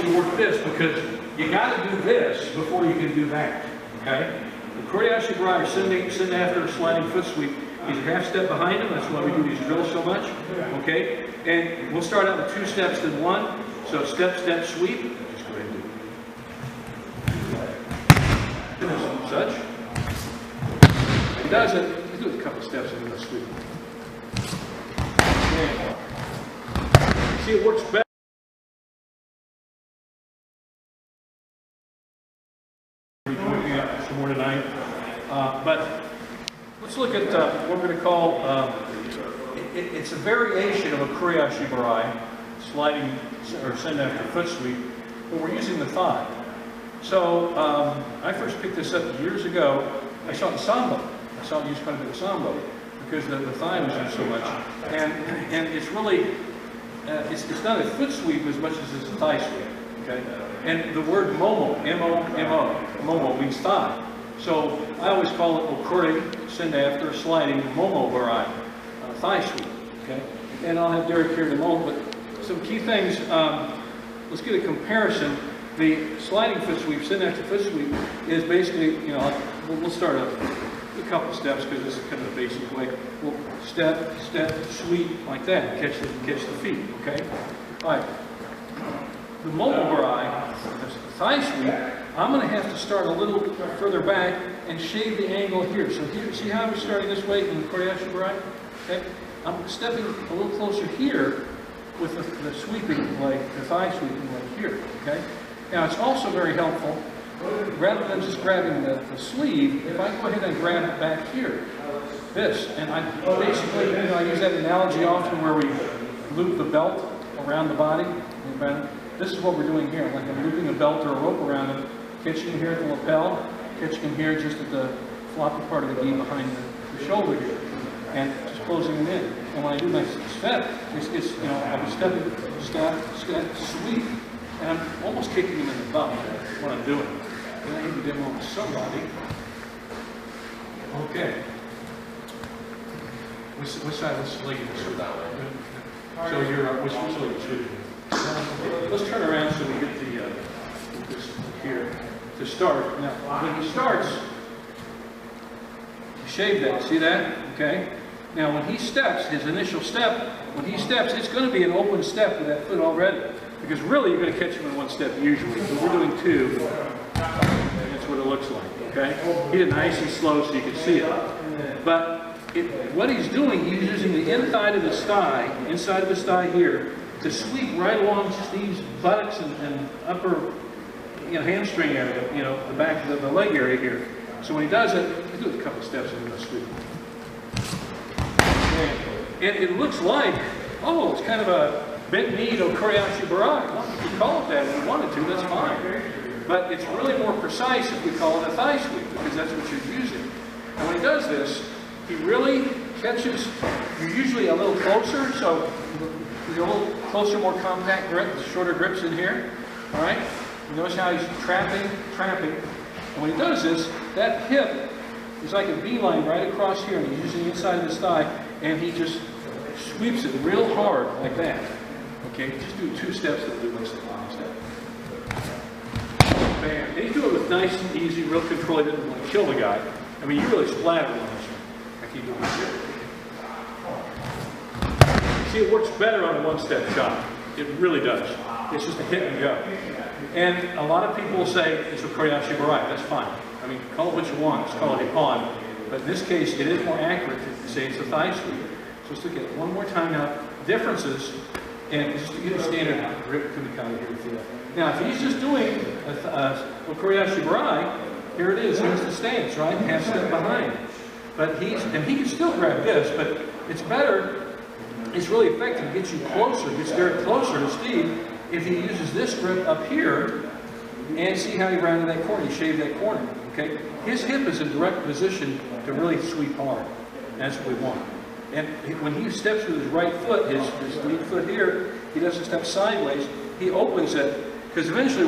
to work this because you got to do this before you can do that. Okay? The Okuri Ashi Barai, send after a sliding foot sweep. He's a half step behind him. That's why we do these drills so much. Okay? And we'll start out with 2 steps, then 1. So step, step, sweep. Just go ahead and do it. Such. He does it. He does a couple steps and then sweep. Okay. See, it works better. Some more tonight. But let's look at what we're going to call, it's a variation of a Okuri Ashi Barai, sliding or send after foot sweep, but we're using the thigh. So I first picked this up years ago. I saw it in sambo. I saw it used quite a bit in sambo because the thigh was used so much. And it's really, it's not a foot sweep as much as it's a thigh sweep. Okay? And the word momo, M-O-M-O, momo means thigh. So I always call it Okuri, send after, sliding, momo barai, thigh sweep. Okay? And I'll have Derek here in a moment, but some key things, let's get a comparison. The sliding foot sweep, send after foot sweep, is basically, you know, we'll start a couple steps because this is kind of the basic way. We'll step, step, sweep, like that, catch the feet, okay? All right. The momo barai, the thigh sweep, I'm going to have to start a little further back and shave the angle here. So here, see how I'm starting this way in the Okuri Ashi Barai? Okay? I'm stepping a little closer here with the sweeping leg, the thigh sweeping leg here. Okay? Now it's also very helpful, rather than just grabbing the sleeve, if I go ahead and grab it back here, this, and I basically, you know, I use that analogy often where we loop the belt around the body. This is what we're doing here. Like I'm looping a belt or a rope around him, catching him here at the lapel, catching him here just at the floppy part of the gi behind the shoulder here, and just closing him in. And when I do my step, it's you know, I'll be stepping, step, sweep, and I'm almost kicking him in the butt. That's what I'm doing. And I need to demo with somebody. Okay. Which side? Let's leg this that way. So you're which leg is good? Let's turn around so we get this here to start. Now, when he starts, shave that. See that? Okay. Now, when he steps, his initial step, when he steps, it's going to be an open step with that foot already. Because really, you're going to catch him in 1 step usually. But we're doing 2. That's what it looks like. Okay. He did nice and slow so you can see it. But what he's doing, he's using the inside of his thigh here, to sweep right along just these buttocks and upper, you know, hamstring area, you know, the back of the leg area here. So when he does it, he does a couple steps and he'll sweep. And it looks like, oh, it's kind of a bent knee to Okuri Ashi Barai. Well, you can call it that if you wanted to, that's fine. But it's really more precise if we call it a thigh sweep, because that's what you're using. And when he does this, he really catches, you're usually a little closer, so you're a little closer, more compact grip, shorter grips in here. All right? You notice how he's trapping. And when he does this, that hip is like a beeline right across here, and he's using the inside of his thigh, and he just sweeps it real hard like that. Okay? Just do 2 steps and do 1 step. Bam. And he's doing it with nice and easy, real control. He didn't want to kill the guy. I mean, you really splattered on this one. I keep doing this here. See, it works better on a 1-step shot. It really does. It's just a hit and go. And a lot of people will say, it's Okuri Ashi Barai. That's fine. I mean, call it what you want. Just call it a pawn. But in this case, it is more accurate to say it's a thigh sweep. So let's look at it one more time now. Differences, and just to get a standard grip to the kind of here to feel. Now, if he's just doing Okuri Ashi Barai, here it is. Here's the stance, right? Half step behind. But he can still grab this, but it's better. It's really effective. It gets you closer, gets very closer to Steve if he uses this grip up here and see how he rounded that corner. He shaved that corner. Okay, his hip is in direct position to really sweep hard. That's what we want. And when he steps with his right foot, his lead foot here, he doesn't step sideways. He opens it because eventually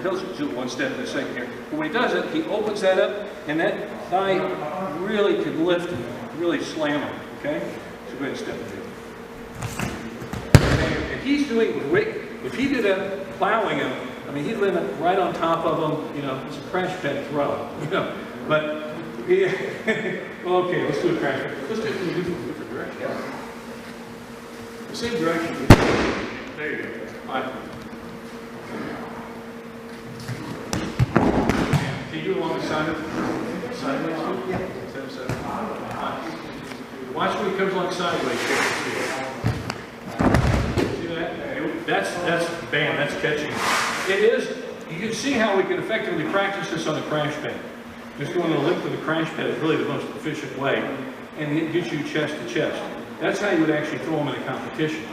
he'll do 1 step in a second here. But when he does it, he opens that up, and that thigh really can lift and really slam him. Okay, so go ahead and step it. If he's doing, if he did a plowing him. I mean, he'd land right on top of him, you know, it's a crash pad throw, you know. But, yeah, well, okay, let's do a crash pad. Let's do it in a different direction. The same direction. There you go. All right. Can you do it along the side of it? Sideways too? Yeah. Watch when he comes along sideways. See that? Bam, that's catching. It is, you can see how we can effectively practice this on a crash pad. Just going the length of the crash pad is really the most efficient way, and it gets you chest to chest. That's how you would actually throw them in a competition,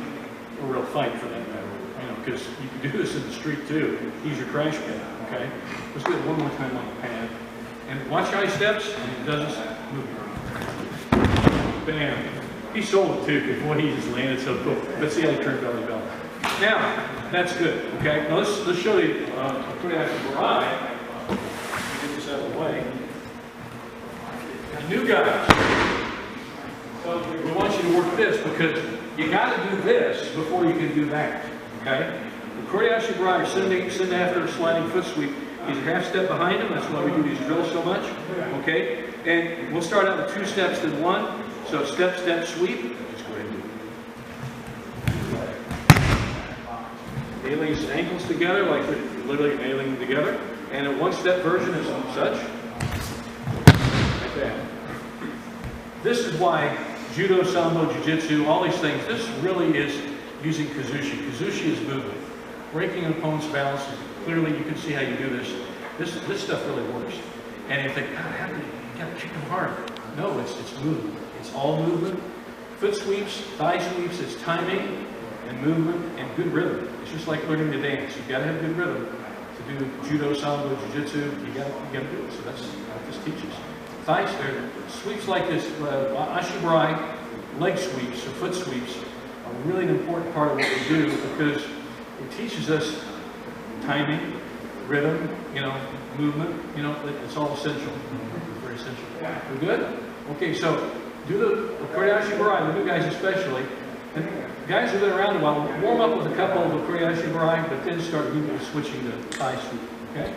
or a real fight for that matter. You know, because you can do this in the street too. Use your crash pad, okay? Let's do it one more time on the pad. And watch how he steps, and he does this. Move. Bam. He sold it too, because boy, he just landed so cool. Let's see how he turned belly belt. Now, that's good, okay? Now let's show you Okuri Ashi Barai. Get this out of the way. Now, new guys. So we want you to work this, because you got to do this before you can do that, okay? Okuri Ashi Barai, send after a sliding foot sweep. He's a half step behind him. That's why we do these drills so much, okay? And we'll start out with 2 steps, then 1. So step, step, sweep. Just go ahead and do it. Nailing his ankles together, like we're literally nailing them together. And a 1-step version is such. Like that. This is why judo, sambo, jiu-jitsu, all these things, this really is using kazushi. Kazushi is movement. Breaking an opponent's balance. Clearly, you can see how you do this. This stuff really works. And you think, God, how do you got to kick them hard? No, it's movement. It's all movement. Foot sweeps, thigh sweeps, it's timing and movement and good rhythm. It's just like learning to dance. You've got to have good rhythm to do judo, sambo, jiu-jitsu. You got to do it. So that's what this teaches. Thigh sweeps like this, Ashi Barai, leg sweeps or foot sweeps are really an important part of what we do, because it teaches us timing, rhythm, you know, movement, you know, it's all essential. Very essential. We good? Okay, so do the Okuri Ashi Barai, the new guys especially. And guys who've been around a while, warm up with a couple of Okuri Ashi Barai, but then start switching to thigh sweep. Okay?